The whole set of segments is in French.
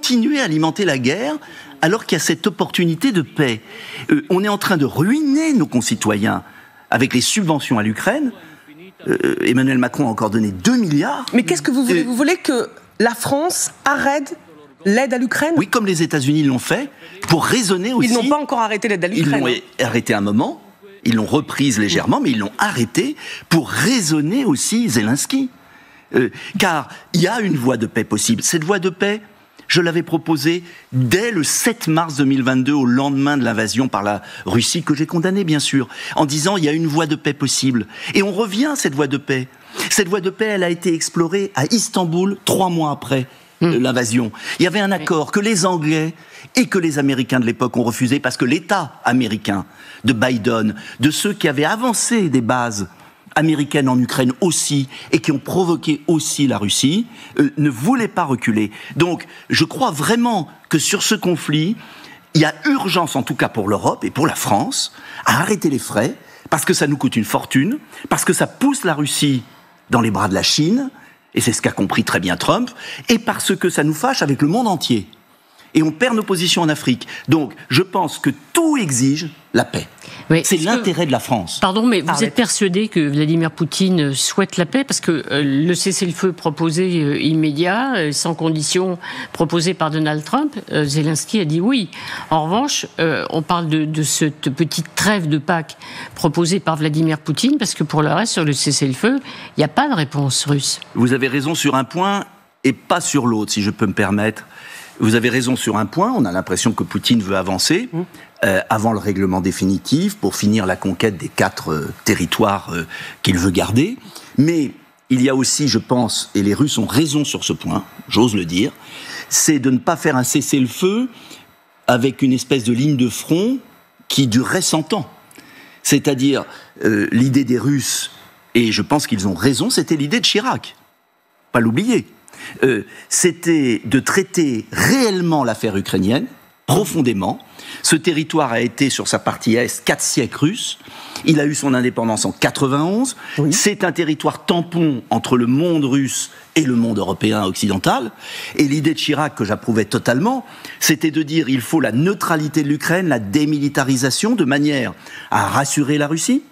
continuer à alimenter la guerre alors qu'il y a cette opportunité de paix. On est en train de ruiner nos concitoyens avec les subventions à l'Ukraine. Emmanuel Macron a encore donné 2 milliards. Mais qu'est-ce que vous voulez ? Vous voulez que la France arrête l'aide à l'Ukraine ? Oui, comme les États-Unis l'ont fait, pour raisonner aussi... Ils n'ont pas encore arrêté l'aide à l'Ukraine. Ils l'ont arrêté un moment, ils l'ont reprise légèrement, mais ils l'ont arrêté pour raisonner aussi Zelensky. Car il y a une voie de paix possible. Cette voie de paix, je l'avais proposée dès le 7 mars 2022, au lendemain de l'invasion par la Russie, que j'ai condamnée bien sûr, en disant il y a une voie de paix possible. Et on revient à cette voie de paix. Cette voie de paix, elle a été explorée à Istanbul 3 mois après l'invasion. Il y avait un accord que les Anglais et que les Américains de l'époque ont refusé parce que l'État américain de Biden, de ceux qui avaient avancé des bases américaines en Ukraine aussi, et qui ont provoqué aussi la Russie, ne voulaient pas reculer. Donc, je crois vraiment que sur ce conflit, il y a urgence, en tout cas pour l'Europe et pour la France, à arrêter les frais, parce que ça nous coûte une fortune, parce que ça pousse la Russie dans les bras de la Chine, et c'est ce qu'a compris très bien Trump, et parce que ça nous fâche avec le monde entier. Et on perd nos positions en Afrique. Donc, je pense que tout exige la paix. Oui, c'est l'intérêt de la France. Pardon, mais vous êtes persuadé que Vladimir Poutine souhaite la paix ? Parce que le cessez-le-feu proposé immédiat, sans condition, proposé par Donald Trump, Zelensky a dit oui. En revanche, on parle de cette petite trêve de Pâques proposée par Vladimir Poutine, parce que pour le reste, sur le cessez-le-feu, il n'y a pas de réponse russe. Vous avez raison sur un point et pas sur l'autre, si je peux me permettre. Vous avez raison sur un point, on a l'impression que Poutine veut avancer avant le règlement définitif pour finir la conquête des 4 territoires qu'il veut garder. Mais il y a aussi, je pense, et les Russes ont raison sur ce point, j'ose le dire, c'est de ne pas faire un cessez-le-feu avec une espèce de ligne de front qui durerait 100 ans. C'est-à-dire, l'idée des Russes, et je pense qu'ils ont raison, c'était l'idée de Chirac. Pas l'oublier. C'était de traiter réellement l'affaire ukrainienne, profondément. Ce territoire a été, sur sa partie est, 4 siècles russes. Il a eu son indépendance en 91. Oui. C'est un territoire tampon entre le monde russe et le monde européen occidental. Et l'idée de Chirac, que j'approuvais totalement, c'était de dire il faut la neutralité de l'Ukraine, la démilitarisation, de manière à rassurer la Russie,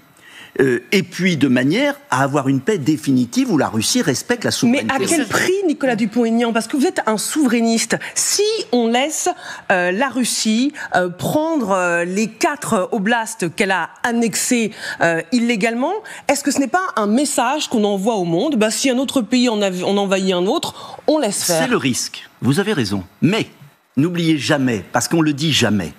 et puis de manière à avoir une paix définitive où la Russie respecte la souveraineté. Mais à quel prix, Nicolas Dupont-Aignan ? Parce que vous êtes un souverainiste. Si on laisse la Russie prendre les 4 oblasts qu'elle a annexés illégalement, est-ce que ce n'est pas un message qu'on envoie au monde ? Si un autre pays en envahit un autre, on laisse faire. C'est le risque. Vous avez raison. Mais n'oubliez jamais, parce qu'on le dit jamais,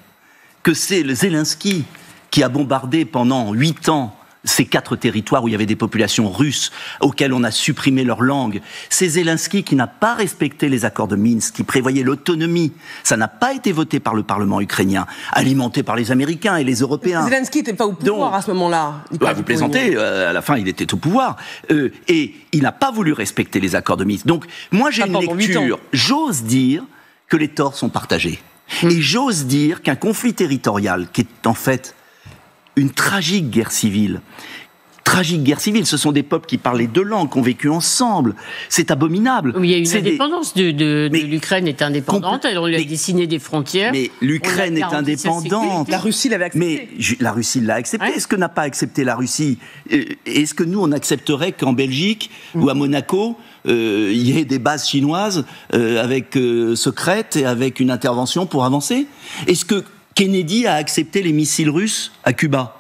que c'est le Zelensky qui a bombardé pendant 8 ans ces 4 territoires où il y avait des populations russes auxquelles on a supprimé leur langue. C'est Zelensky qui n'a pas respecté les accords de Minsk, qui prévoyaient l'autonomie. Ça n'a pas été voté par le Parlement ukrainien, alimenté par les Américains et les Européens. Zelensky n'était pas au pouvoir à ce moment-là. Vous plaisantez, à la fin il était au pouvoir. Et il n'a pas voulu respecter les accords de Minsk. Donc moi j'ai une lecture, j'ose dire que les torts sont partagés. Et j'ose dire qu'un conflit territorial, qui est en fait une tragique guerre civile. Tragique guerre civile, ce sont des peuples qui parlent les 2 langues, qui ont vécu ensemble. C'est abominable. Oui, il y a une indépendance de l'Ukraine est indépendante, on lui a dessiné des frontières. Mais l'Ukraine est indépendante. La Russie l'avait accepté. Mais la Russie l'a accepté. Ouais. Est-ce que n'a pas accepté la Russie ? Est-ce que nous, on accepterait qu'en Belgique ou à Monaco, il y ait des bases chinoises secrètes et avec une intervention pour avancer ? Est-ce que Kennedy a accepté les missiles russes à Cuba ?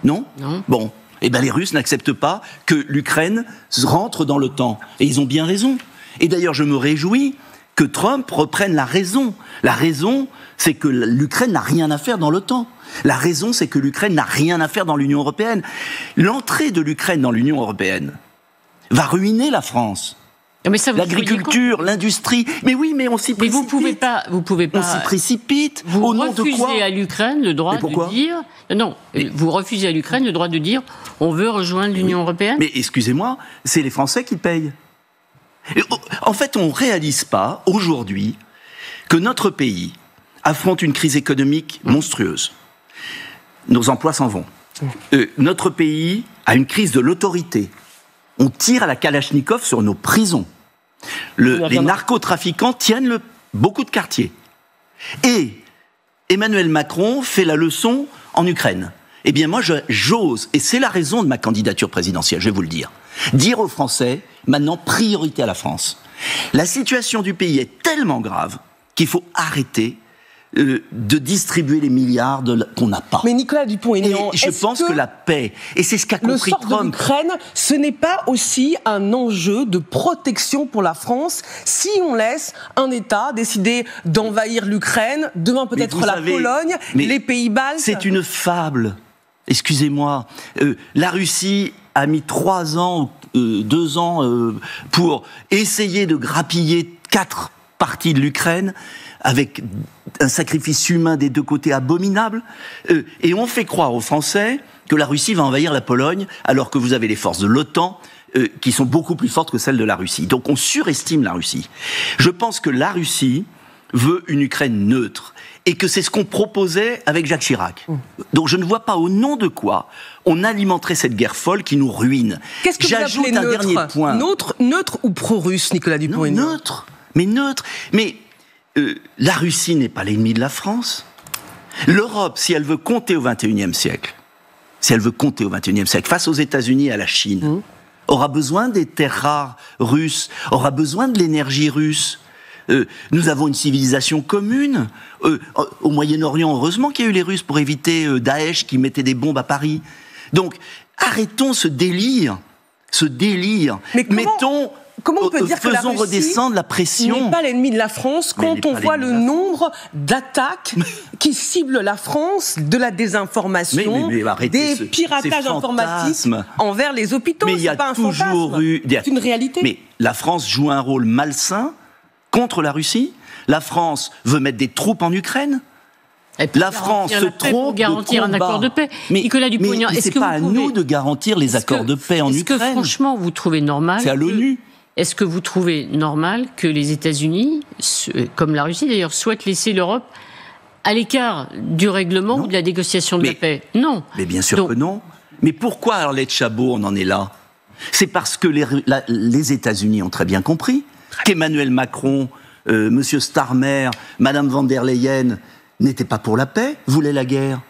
Non ? Bon. Eh bien, les Russes n'acceptent pas que l'Ukraine rentre dans l'OTAN. Et ils ont bien raison. Et d'ailleurs, je me réjouis que Trump reprenne la raison. La raison, c'est que l'Ukraine n'a rien à faire dans l'OTAN. La raison, c'est que l'Ukraine n'a rien à faire dans l'Union européenne. L'entrée de l'Ukraine dans l'Union européenne va ruiner la France. L'agriculture, l'industrie. Mais oui, mais on s'y précipite. Mais vous pouvez pas. On s'y précipite. Vous au nom de quoi ? refusez à l'Ukraine le droit de dire. Non, vous refusez à l'Ukraine le droit de dire on veut rejoindre l'Union européenne. Mais excusez-moi, c'est les Français qui payent. En fait, on ne réalise pas aujourd'hui que notre pays affronte une crise économique monstrueuse. Nos emplois s'en vont. Notre pays a une crise de l'autorité. On tire à la Kalachnikov sur nos prisons. Les narcotrafiquants tiennent le beaucoup de quartiers. Et Emmanuel Macron fait la leçon en Ukraine. Eh bien moi, j'ose, et c'est la raison de ma candidature présidentielle, je vais vous le dire aux Français, maintenant, priorité à la France. La situation du pays est tellement grave qu'il faut arrêter de distribuer les milliards qu'on n'a pas. Mais Nicolas Dupont-Aignan, je pense que la paix, et c'est ce qu'a compris Trump... Le sort de l'Ukraine, ce n'est pas aussi un enjeu de protection pour la France si on laisse un État décider d'envahir l'Ukraine, demain peut-être la Pologne, les Pays-Baltes... C'est une fable. Excusez-moi. La Russie a mis 2 ans pour essayer de grappiller 4 parties de l'Ukraine, avec un sacrifice humain des deux côtés abominable, et on fait croire aux Français que la Russie va envahir la Pologne, alors que vous avez les forces de l'OTAN qui sont beaucoup plus fortes que celles de la Russie. Donc on surestime la Russie. Je pense que la Russie veut une Ukraine neutre, et que c'est ce qu'on proposait avec Jacques Chirac. Donc je ne vois pas au nom de quoi on alimenterait cette guerre folle qui nous ruine. Qu'est-ce que vous appelez neutre ? Dernier point. Neutre ou pro-russe, Nicolas Dupont-Aignan ? Neutre. Mais la Russie n'est pas l'ennemi de la France. L'Europe, si elle veut compter au XXIe siècle, face aux États-Unis et à la Chine, aura besoin des terres rares russes, aura besoin de l'énergie russe. Nous avons une civilisation commune. Au Moyen-Orient, heureusement qu'il y a eu les Russes pour éviter Daesh qui mettait des bombes à Paris. Donc, arrêtons ce délire. Mais comment on peut dire que la Russie redescendre la pression. N'est pas l'ennemi de la France quand on voit le nombre d'attaques qui ciblent la France, de la désinformation, des piratages informatiques envers les hôpitaux. Mais il y a toujours eu... C'est une réalité. Mais la France joue un rôle malsain contre la Russie. La France veut mettre des troupes en Ukraine. La France se trompe de garantir un accord de paix. Mais c'est pas à nous de garantir les accords de paix en Ukraine. Est-ce que franchement vous trouvez normal? C'est à l'ONU. Est-ce que vous trouvez normal que les États-Unis, comme la Russie d'ailleurs, souhaitent laisser l'Europe à l'écart du règlement ou de la négociation de la paix? Non. Mais bien sûr que non. Mais pourquoi, Arlette Chabot, on en est là? C'est parce que les États-Unis ont très bien compris qu'Emmanuel Macron, M. Starmer, Mme von der Leyen n'étaient pas pour la paix, voulaient la guerre.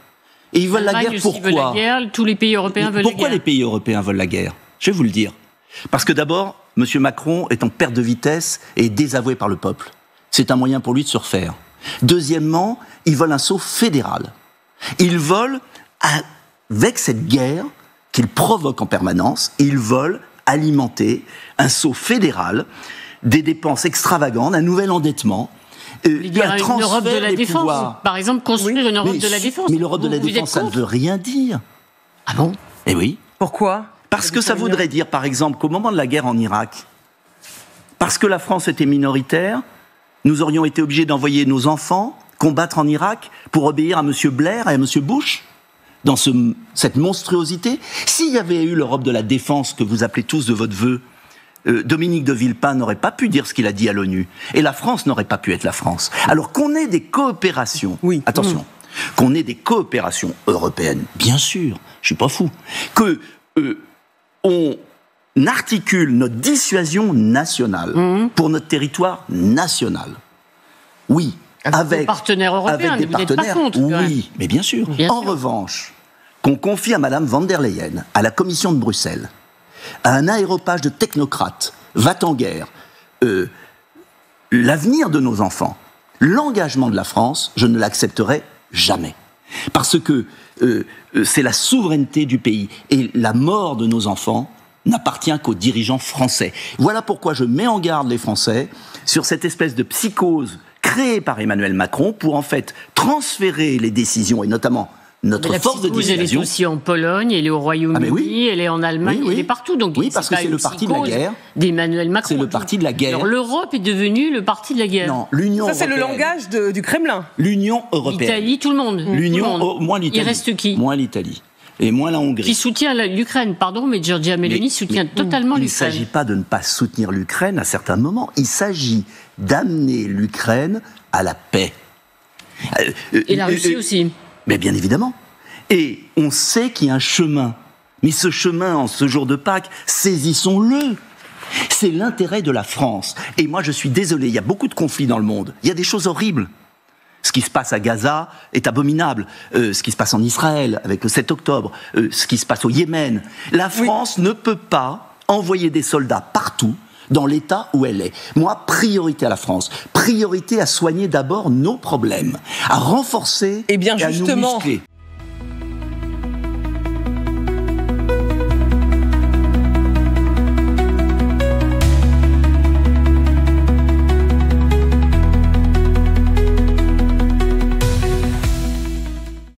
Et ils veulent la guerre pourquoi? La guerre, tous les pays européens veulent la guerre. Pourquoi les pays européens veulent la guerre? Je vais vous le dire. Parce que d'abord, M. Macron est en perte de vitesse et est désavoué par le peuple. C'est un moyen pour lui de se refaire. Deuxièmement, ils veulent un saut fédéral. Ils veulent, avec cette guerre qu'ils provoquent en permanence, ils veulent alimenter un saut fédéral, des dépenses extravagantes, un nouvel endettement. Une Europe de la défense, pouvoirs. Par exemple, construire une Europe de la défense. Mais l'Europe de la défense, ça ne veut rien dire. Ah bon? Eh oui. Pourquoi? Parce que ça voudrait dire, par exemple, qu'au moment de la guerre en Irak, parce que la France était minoritaire, nous aurions été obligés d'envoyer nos enfants combattre en Irak pour obéir à M. Blair et à M. Bush dans cette monstruosité. S'il y avait eu l'Europe de la défense que vous appelez tous de votre vœu, Dominique de Villepin n'aurait pas pu dire ce qu'il a dit à l'ONU. Et la France n'aurait pas pu être la France. Alors qu'on ait des coopérations, attention, qu'on ait des coopérations européennes, bien sûr, je suis pas fou, que on articule notre dissuasion nationale pour notre territoire national. Oui, avec des partenaires européens, vous n'êtes pas contre, oui, mais bien sûr. En revanche, qu'on confie à Mme von der Leyen, à la Commission de Bruxelles, à un aéropage de technocrates, va-t-en-guerre, l'avenir de nos enfants, l'engagement de la France, je ne l'accepterai jamais. Parce que c'est la souveraineté du pays. Et la mort de nos enfants n'appartient qu'aux dirigeants français. Voilà pourquoi je mets en garde les Français sur cette espèce de psychose créée par Emmanuel Macron pour en fait transférer les décisions, et notamment notre force de dissuasion. Elle est aussi en Pologne, elle est au Royaume-Uni, elle est en Allemagne, elle est partout. Donc oui, parce que c'est le parti de la guerre. D'Emmanuel Macron. C'est le parti de la guerre. Alors l'Europe est devenue le parti de la guerre. Non, l'Union européenne. Ça, c'est le langage du Kremlin. L'Union européenne. L'Italie, tout le monde. Moins l'Italie. Il reste qui? Moins l'Italie. Et moins la Hongrie. Qui soutient l'Ukraine, pardon, mais Giorgia Meloni soutient totalement l'Ukraine. Il ne s'agit pas de ne pas soutenir l'Ukraine à certains moments. Il s'agit d'amener l'Ukraine à la paix. Et la Russie aussi. Mais bien évidemment. Et on sait qu'il y a un chemin. Mais ce chemin, en ce jour de Pâques, saisissons-le. C'est l'intérêt de la France. Et moi, je suis désolé, il y a beaucoup de conflits dans le monde. Il y a des choses horribles. Ce qui se passe à Gaza est abominable. Ce qui se passe en Israël avec le 7 octobre. Ce qui se passe au Yémen. La France ne peut pas envoyer des soldats partout dans l'état où elle est. Moi, priorité à la France. Priorité à soigner d'abord nos problèmes. À renforcer et à nous muscler.